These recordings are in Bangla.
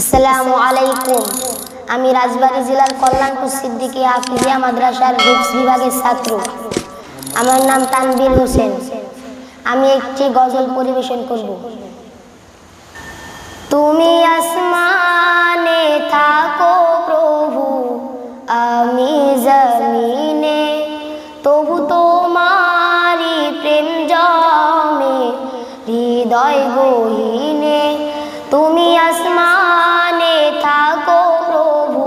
আসসালামু আলাইকুম। আমি রাজবাড়ী জেলার কল্যাণপুর সিদ্দিকী হাফিজিয়া মাদ্রাসার হিফজ বিভাগের ছাত্র। আমার নাম তানভীর হোসেন। আমি একটি গজল পরিবেশন করব। তুমি আসমানে থাকো প্রভু, আমি জমিনে, তবু তোমারি প্রেম জমে হৃদয় গহীনে। তুমি আসমানে থাকো প্রভু,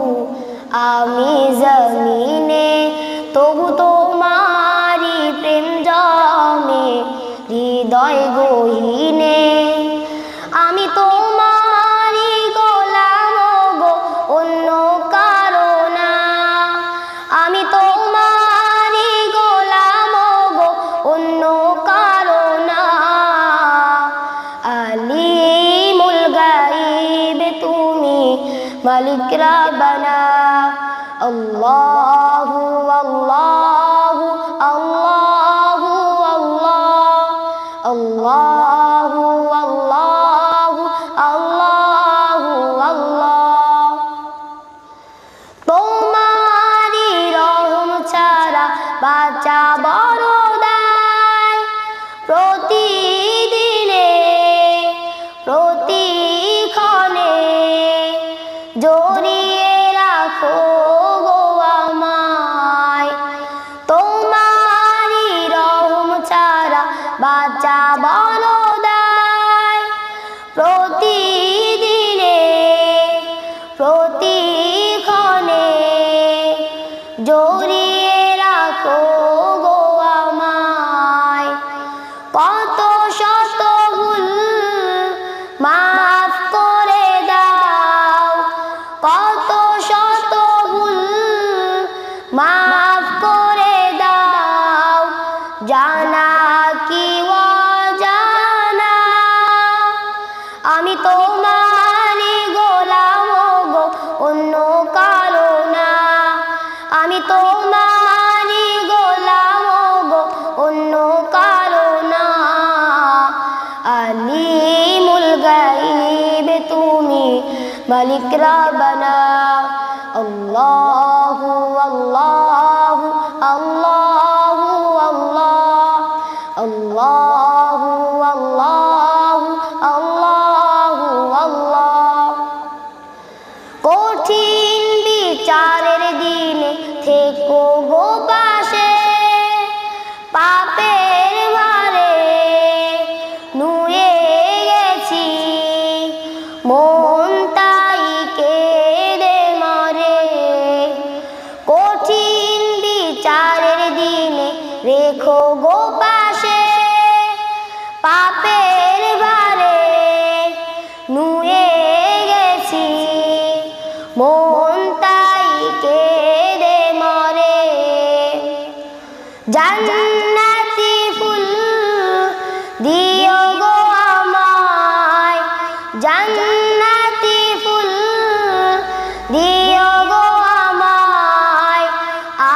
আমি জমিনে, তবু তোমারি প্রেম জমে হৃদয় গহীনে। আমি তোমারি গোলাম গো, অন্য কারো না। আমি তোমারি গোলাম গো, অন্য কারো না। আলিমুল গাইব তুমি, মালিক রাব্বানা। আল্লাহু আল্লাহু আল্লাহু আল্লাহ, আল্লাহু আল্লাহু আল্লাহু আল্লাহ। তোমারি রহম ছাড়া বাঁচা বড় দায়। প্রতিদিনে প্রতিক্ষণে জড়িয়ে রাখো গো আমায়। তোমারি রহম ছাড়া বাঁচা বড় দায়। প্রতিদিনে প্রতিক্ষণে জড়িয়ে রাখো গো আমায়। কত শত ভুল মাফ করে দাও, কত শত ভুল মাফ করে দাও, জানা কি অজানা। আমি তোমারি গোলাম গো, অন্য কারো না। আমি তোমারি গোলাম গো, অন্য কারো না। আলিমুল গাইব তুমি, মালিক রাব্বানা। আল্লাহু আল্লাহু আল্লাহু আল্লাহ, আল্লাহু আল্লাহু আল্লাহু আল্লাহ। কঠিন বিচারের দিনে থেকো গো পাশে, পাপের ভারে নুয়ে গেছি, মন তাই কেঁদে মরে। কঠিন বিচারের দিনে রেখো গো পাশে, পাপের ভারে নুয়ে গেছি, মন তাই কেঁদে মরে। জান্নাতি ফুল দিও গো আমায়, জান্নাতি ফুল দিও গো আমায়,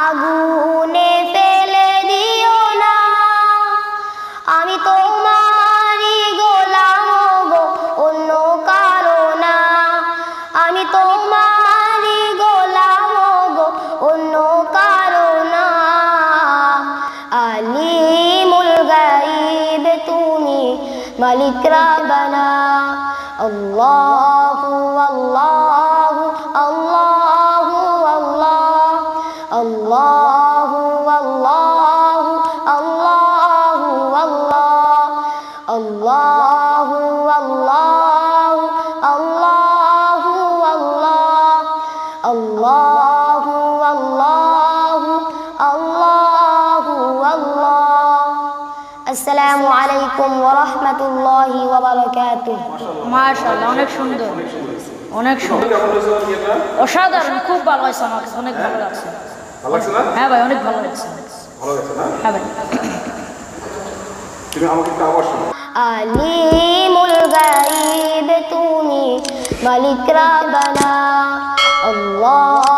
আগুনে ফেলে দিও না। আমি তোমারি গোলাম গো, অন্য কারো না। আমি তোমারি গোলাম গো, অন্য কারো না। আলিমুল গাইব তুমি, মালিক রাব্বানা। আল্লাহু আল্লাহু আল্লাহু আল্লাহ, আল্লাহু আল্লাহু আল্লাহু আল্লাহ, আল্লাহু আল্লাহু আল্লাহু আল্লাহ, আল্লাহু আল্লাহু আল্লাহু আল্লাহ। আসসালামু আলাইকুম ওয়া রাহমাতুল্লাহি ওয়া বারাকাতুহু। মাশাআল্লাহ, অনেক সুন্দর, অনেক সুন্দর, অসাধারণ, খুব ভালো হয়েছে। আমার কাছে অনেক ভালো লাগছে। ভালো লাগছে না? হ্যাঁ ভাই, অনেক ভালো লাগছে। ভালো লাগছে না? হ্যাঁ ভাই। তুমি আমাকে একটু আওয়াজ শোনো। আলিমুল গাইব তুমি, মালিক রাব্বানা। আল্লাহ